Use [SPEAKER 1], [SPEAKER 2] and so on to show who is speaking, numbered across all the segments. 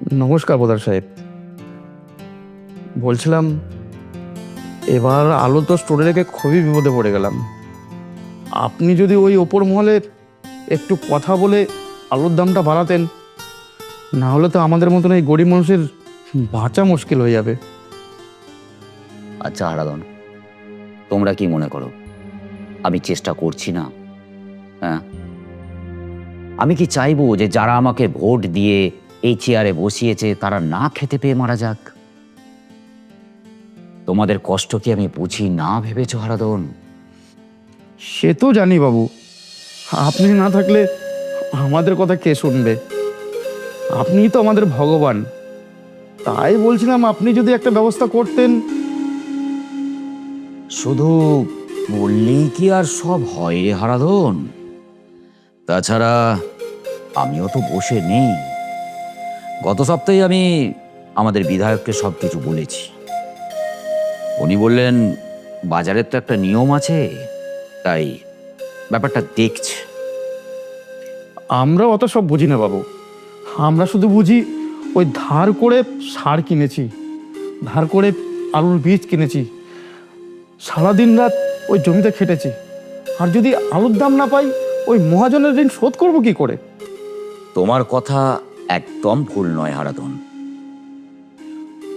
[SPEAKER 1] নমস্কার প্রধান সাহেব। বলছিলাম, এবার আলু তো স্টোরে রেখে খুবই বিপদে পড়ে গেলাম। আপনি যদি ওই ওপর মহলে একটু কথা বলে আলুর দামটা বাড়াতেন, না হলে তো আমাদের মতন এই গরিব মানুষের বাঁচা মুশকিল হয়ে যাবে।
[SPEAKER 2] আচ্ছা হারাধন, তোমরা কি মনে করো আমি চেষ্টা করছি না? হ্যাঁ, আমি কি চাইবো যে যারা আমাকে ভোট দিয়ে এই চেয়ারে বসিয়েছে তারা না খেতে পেয়ে মারা যাক? তোমাদের কষ্ট কি আমি বুঝি না ভেবেছো হারাধন?
[SPEAKER 1] সে তো জানি বাবু, আপনি না থাকলে আমাদের কথা কে শুনবে? আপনিই তো আমাদের ভগবান। তাই বলছিলাম, আপনি যদি একটা ব্যবস্থা করতেন।
[SPEAKER 2] শুধু বললেই কি আর সব হয় রে হারাধন? তাছাড়া আমিও তো বসে নেই। গত সপ্তাহে আমি আমাদের বিধায়ককে সব কিছু বলেছি। উনি বললেন বাজারের তো একটা নিয়ম আছে, তাই ব্যাপারটা দেখছে।
[SPEAKER 1] আমরা অত সব বুঝি না বাবু, আমরা শুধু বুঝি ওই ধার করে সার কিনেছি, ধার করে আলুর বীজ কিনেছি, সারাদিন রাত ওই জমিতে খেটেছি, আর যদি আলুর দাম না পাই ওই মহাজনের ঋণ শোধ করবো কি করে?
[SPEAKER 2] তোমার কথা একদম ভুল নয় হারাধন।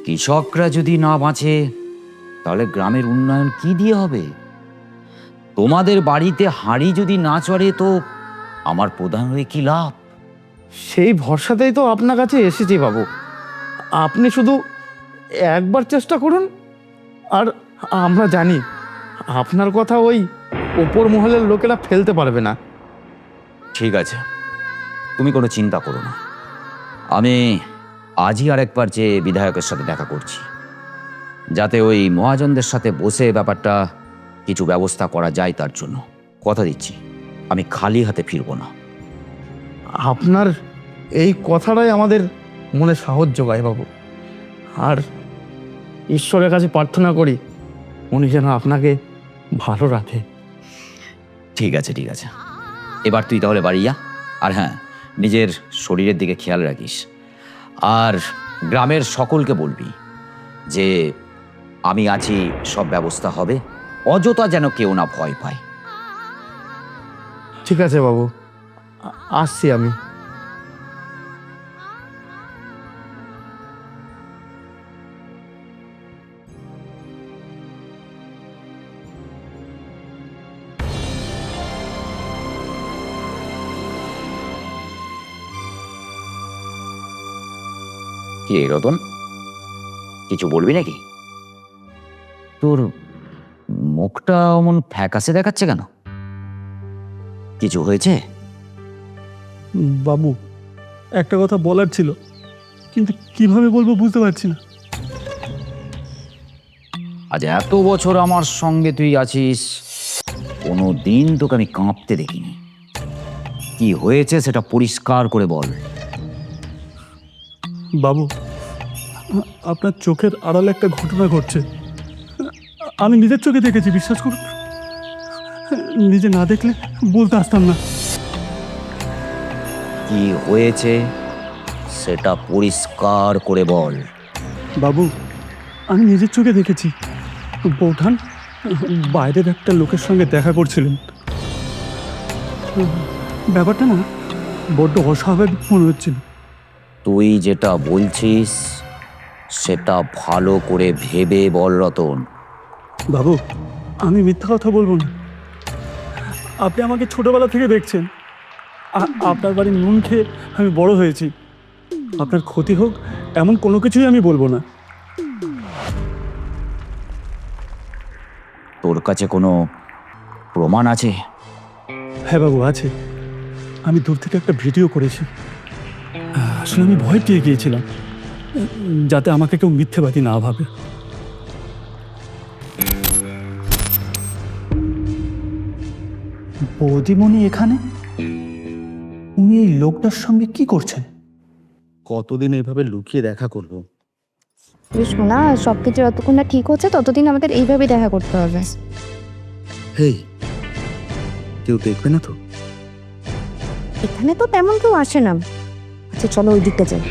[SPEAKER 2] কৃষকরা যদি না বাঁচে তাহলে গ্রামের উন্নয়ন কি দিয়ে হবে? তোমাদের বাড়িতে হাঁড়ি যদি না চড়ে তো আমার প্রধান হয়ে কি লাভ?
[SPEAKER 1] সেই ভরসাতেই তো আপনার কাছে এসেছি বাবু। আপনি শুধু একবার চেষ্টা করুন, আর আমরা জানি আপনার কথা ওই ওপর মহলের লোকেরা ফেলতে পারবে না।
[SPEAKER 2] ঠিক আছে, তুমি কোনো চিন্তা করো না। আমি আজই আরেকবার যে বিধায়কের সাথে দেখা করছি, যাতে ওই মহাজনদের সাথে বসে ব্যাপারটা কিছু ব্যবস্থা করা যায়। তার জন্য কথা দিচ্ছি আমি খালি হাতে ফিরবো না।
[SPEAKER 1] আপনার এই কথাটাই আমাদের মনে সাহস যোগায় বাবু। আর ঈশ্বরের কাছে প্রার্থনা করি উনি যেন আপনাকে ভালো রাখে।
[SPEAKER 2] ঠিক আছে ঠিক আছে, এবার তুই তাহলে বাড়ি যা। আর হ্যাঁ, নিজের শরীরের দিকে খেয়াল রাখিস। আর গ্রামের সকলকে বলবি যে আমি আছি, সব ব্যবস্থা হবে। অযথা যেন কেউ না ভয় পায়।
[SPEAKER 1] ঠিক আছে বাবু, আসছি আমি।
[SPEAKER 2] কি রে রতন, কিছু বলবি নাকি? তোর মুখটা অমন ফ্যাকাসে দেখাচ্ছে কেন? কিছু হয়েছে?
[SPEAKER 3] বাবু, একটা কথা বলার ছিল, কিন্তু কিভাবে বলবো বুঝতে পারছি না।
[SPEAKER 2] আজ এত বছর আমার সঙ্গে তুই আছিস, কোনো দিন তোকে আমি কাঁপতে দেখিনি। কি হয়েছে সেটা পরিষ্কার করে বল।
[SPEAKER 3] বাবু, আপনার চোখের আড়ালে একটা ঘটনা ঘটছে। আমি নিজের চোখে দেখেছি, বিশ্বাস করুন। নিজে না দেখলে বলতে আসতাম না।
[SPEAKER 2] কি হয়েছে সেটা পরিষ্কার করে বল।
[SPEAKER 3] বাবু, আমি নিজের চোখে দেখেছি বৌঠান বাইরের একটা লোকের সঙ্গে দেখা করছিলেন। ব্যাপারটা না বড্ড অস্বাভাবিক মনে হচ্ছিল।
[SPEAKER 2] তুই যেটা বলছিস সেটা ভালো করে ভেবে বল রতন।
[SPEAKER 3] বাবু, আমি মিথ্যা কথা বলবো না। আপনি আমাকে ছোটবেলা থেকে দেখছেন। আপনার বাড়ির নুন খেয়ে আমি বড় হয়েছি। আপনার ক্ষতি হোক এমন কোনো কিছুই আমি বলবো না।
[SPEAKER 2] তোর কাছে কোনো প্রমাণ আছে?
[SPEAKER 3] হ্যাঁ বাবু, আছে। আমি দূর থেকে একটা ভিডিও করেছি। আসলে আমি ভয় পেয়ে গিয়েছিলাম, যাতে আমাকে কেউ মিথ্যেবাদী না ভাবে। বৌদিমণি এখানে? উনি এই লোকটার সঙ্গে কি করছেন?
[SPEAKER 1] কতদিন এইভাবে লুকিয়ে দেখা করবো?
[SPEAKER 4] শোনা, সবকিছু যতক্ষণ না ঠিক হচ্ছে ততদিন আমাদের এইভাবেই দেখা করতে হবে।
[SPEAKER 1] হেই, কেউ দেখবে না তো?
[SPEAKER 4] এখানে তো তেমন কেউ আসে না। আচ্ছা চলো ওই দিকটা যাই।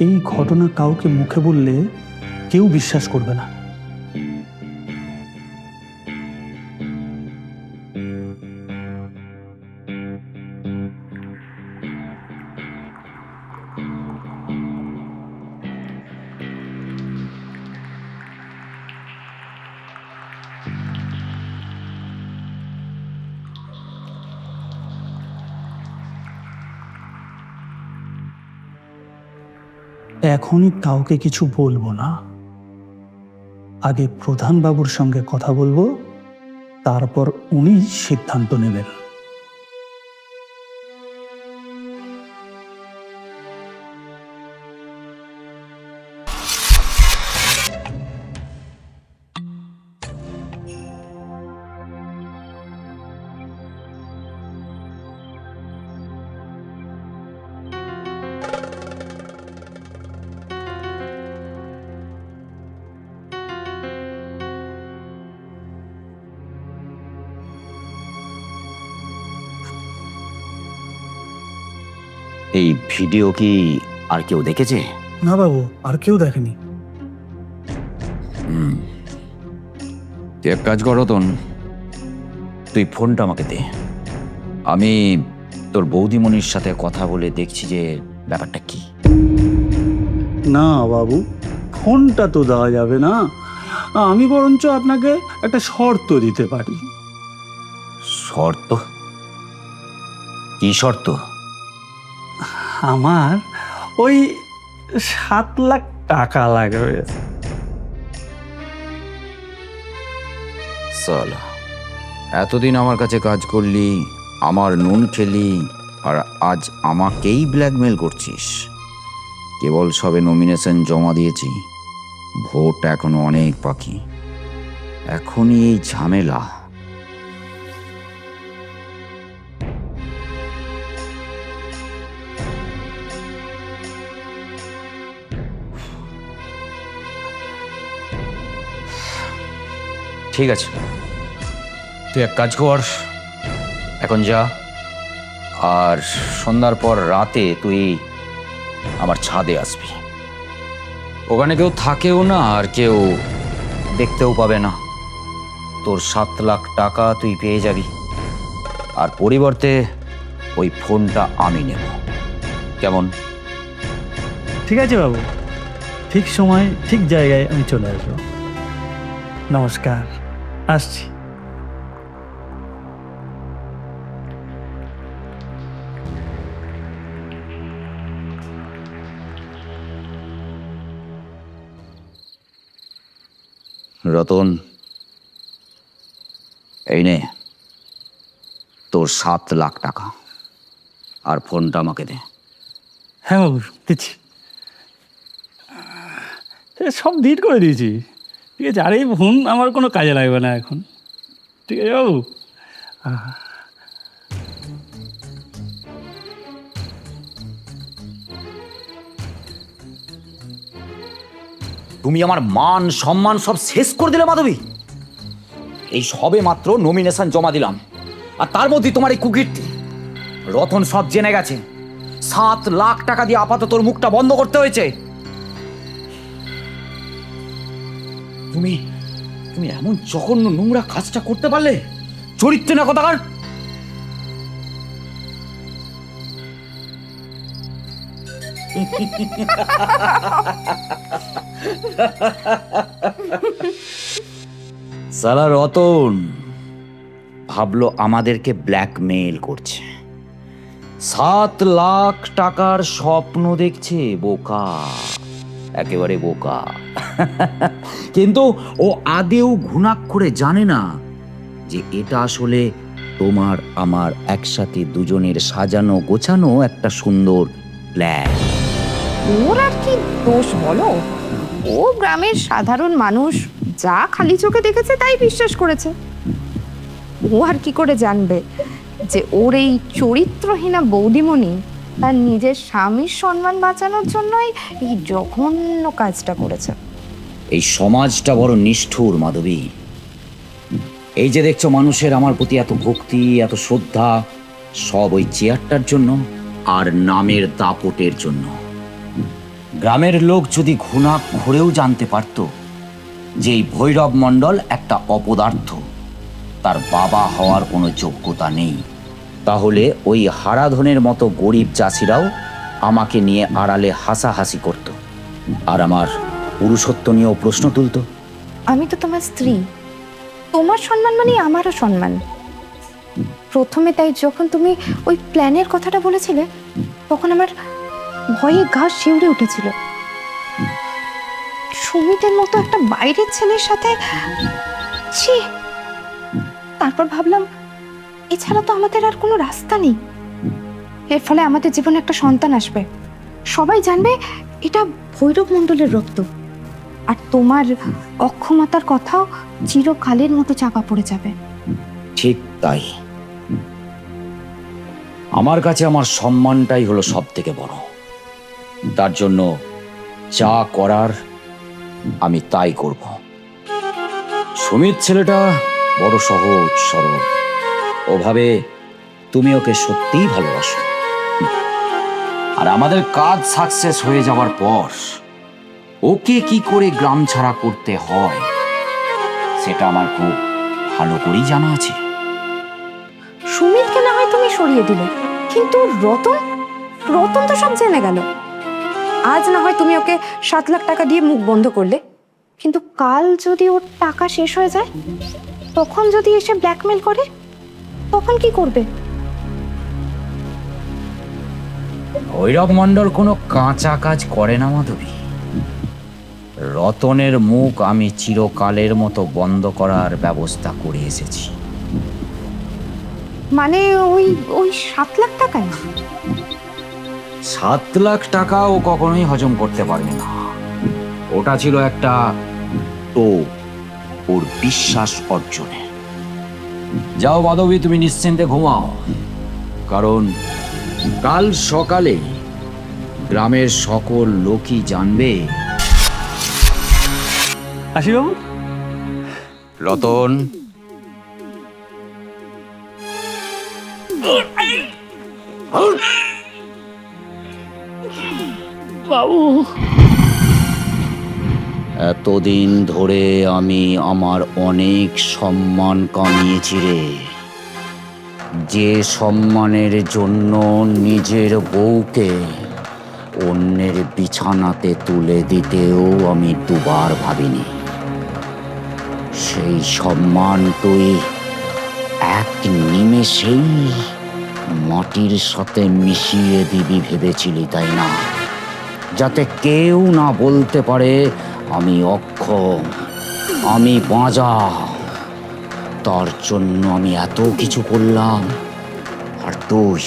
[SPEAKER 3] এই ঘটনা কাউকে মুখে বললে কেউ বিশ্বাস করবে না। এখনই কাউকে কিছু বলবো না, আগে প্রধান বাবুর সঙ্গে কথা বলবো, তারপর উনি সিদ্ধান্ত নেবেন।
[SPEAKER 2] এই ভিডিও কি আর কেউ দেখেছে?
[SPEAKER 3] না বাবু, আর কেউ দেখেনি।
[SPEAKER 2] তুই এক কাজ কর রতন, তুই ফোনটা আমাকে দে। আমি তোর বৌদিমণির সাথে কথা বলে দেখছি যে ব্যাপারটা কি।
[SPEAKER 3] না বাবু, ফোনটা তো দেওয়া যাবে না। আমি বরঞ্চ আপনাকে একটা শর্ত দিতে পারি।
[SPEAKER 2] শর্ত? কি শর্ত?
[SPEAKER 3] আমার ওই 7 লাখ টাকা লাগবে।
[SPEAKER 2] চল, এতদিন আমার কাছে কাজ করলি, আমার নুন খেলি, আর আজ আমাকেই ব্ল্যাকমেল করছিস। কেবল সবে নমিনেশন জমা দিয়েছি, ভোট এখনো অনেক বাকি। এখনই এই ঝামেলা। ঠিক আছে, তুই এক কাজ কর, এখন যা, আর সন্ধ্যার পর রাতে তুই আমার ছাদে আসবি। ওখানে কেউ থাকেও না, আর কেউ দেখতেও পাবে না। তোর 7 লাখ টাকা তুই পেয়ে যাবি, আর পরিবর্তে ওই ফোনটা আমি নেব। কেমন?
[SPEAKER 3] ঠিক আছে বাবু, ঠিক সময় ঠিক জায়গায় আমি চলে আসবো। নমস্কার, আসছি।
[SPEAKER 2] রতন, এই নে তোর 7 লাখ টাকা, আর ফোনটা আমাকে দে।
[SPEAKER 3] হ্যাঁ বাবু, দিচ্ছি। সব ডিট করে দিয়েছি। ঠিক আছে, আর এই ফোন আমার কোনো কাজে লাগবে না এখন। ঠিক আছে বাবু।
[SPEAKER 2] তুমি আমার মান সম্মান সব শেষ করে দিলে মাধবী। এই সবে মাত্র নমিনেশন জমা দিলাম, আর তার মধ্যে তোমার এই কুকীর্তি। রতন সব জেনে গেছে। 7 লাখ টাকা দিয়ে আপাতত তোর মুখটা বন্ধ করতে হয়েছে। তুমি তুমি এমন জঘন্য নোংরা কাজটা করতে পারলে? চরিত্র না কথাকার। সালা রতন ভাবলো আমাদেরকে ব্ল্যাকমেইল করছে, 7 লাখ টাকার স্বপ্ন দেখছে। বোকা, একেবারে বোকা। কিন্তু ও আদেও ঘুণাক্ষরে জানে না যে এটা আসলে তোমার আমার একসাথে দুজনের সাজানো গোছানো একটা সুন্দর প্ল্যান।
[SPEAKER 4] ওর আর কি দোষ বলো? ও গ্রামের সাধারণ মানুষ, যা খালি চোখে দেখেছে তাই বিশ্বাস করেছে। ও আর কি করে জানবে যে ওর এই চরিত্রহীনা বৌদিমণি তার নিজের স্বামীর সম্মান বাঁচানোর জন্যই এই জঘন্য কাজটা করেছে।
[SPEAKER 2] এই সমাজটা বড় নিষ্ঠুর মাধবী। এই যে দেখছো মানুষের আমার প্রতি এত ভক্তি, এত শ্রদ্ধা, সব ওই চেয়ারটার জন্য আর নামের দাপটের জন্য। গ্রামের লোক যদি ঘুণাক্ষরেও জানতে পারত যে এই ভৈরব মণ্ডল একটা অপদার্থ, তার বাবা হওয়ার কোনো যোগ্যতা নেই, তাহলে ওই হারাধনের মতো গরিব চাষিরাও আমাকে নিয়ে আড়ালে হাসাহাসি করত, আর আমার পুরুষত্ব নিয়েও প্রশ্ন তুলত।
[SPEAKER 4] আমি তো তোমার স্ত্রী, তোমার সম্মান মানে আমারও সম্মান। প্রথমে তাই যখন তুমি ওই প্ল্যানের কথাটা বলেছিলে, তখন আমার ভয়ে গা শিউরে উঠেছিল। সুমিতের মতো একটা বাইরের ছেলের সাথে, ছি। তারপর ভাবলাম, এছাড়া তো আমাদের আর কোনো রাস্তা নেই। এর ফলে আমাদের জীবনে একটা সন্তান আসবে, সবাই জানবে এটা ভৈরব মণ্ডলের রক্ত, আর তোমার অক্ষমতার কথাও চিরকালের মতো চাপা পড়ে যাবে।
[SPEAKER 2] ঠিক তাই। আমার কাছে আমার সম্মানটাই হলো সব থেকে বড়। তার জন্য যা করার আমি তাই করব। সুমিত ছেলেটা বড় সহজ সরল, ওভাবে তুমি ওকে সত্যিই ভালোবাসো। আর আমাদের কাজ সাকসেস হয়ে যাওয়ার পর ওকে কি করে গ্রাম ছাড়া করতে হয় সেটা আমার খুব ভালো করেই জানা আছে।
[SPEAKER 4] সুমিতকে না হয় তুমি সরিয়ে দিলে, কিন্তু রতন রতন তো সব জেনে গেল। আজ না হয় তুমি ওকে 7 লাখ টাকা দিয়ে মুখ বন্ধ করলে, কিন্তু কাল যদি ওর টাকা শেষ হয়ে যায়, তখন যদি এসে ব্ল্যাকমেল করে, তখন কি করবে?
[SPEAKER 2] ভৈরব মণ্ডল কোনো কাঁচা কাজ করে না মাধবী। রতনের মুখ আমি চিরকালের মতো বন্ধ করার ব্যবস্থা করে এসেছি।
[SPEAKER 4] মানে ওই ওই 7 লাখ টাকায়?
[SPEAKER 2] 7 লাখ টাকা ও কখনোই হজম করতে পারবে না। ওটা ছিল একটা ওর বিশ্বাস অর্জনে। যাও মাধবী, তুমি নিশ্চিন্তে ঘুমাও, কারণ কাল সকালে গ্রামের সকল লোকই জানবে
[SPEAKER 3] আসি বাবু।
[SPEAKER 2] রতন এতদিন ধরে আমি আমার অনেক সম্মান কামিয়েছি রে। যে সম্মানের জন্য নিজের বউকে অন্যের বিছানাতে তুলে দিতেও আমি দুবার ভাবিনি, সেই সম্মান তুই এক নিমেষেই মাটির সাথে মিশিয়ে দিবি ভেবেছিলি, তাই না? যাতে কেউ না বলতে পারে আমি অক্ষম, আমি বাঁজা। তার জন্য আমি এত কিছু করলাম, আর তুই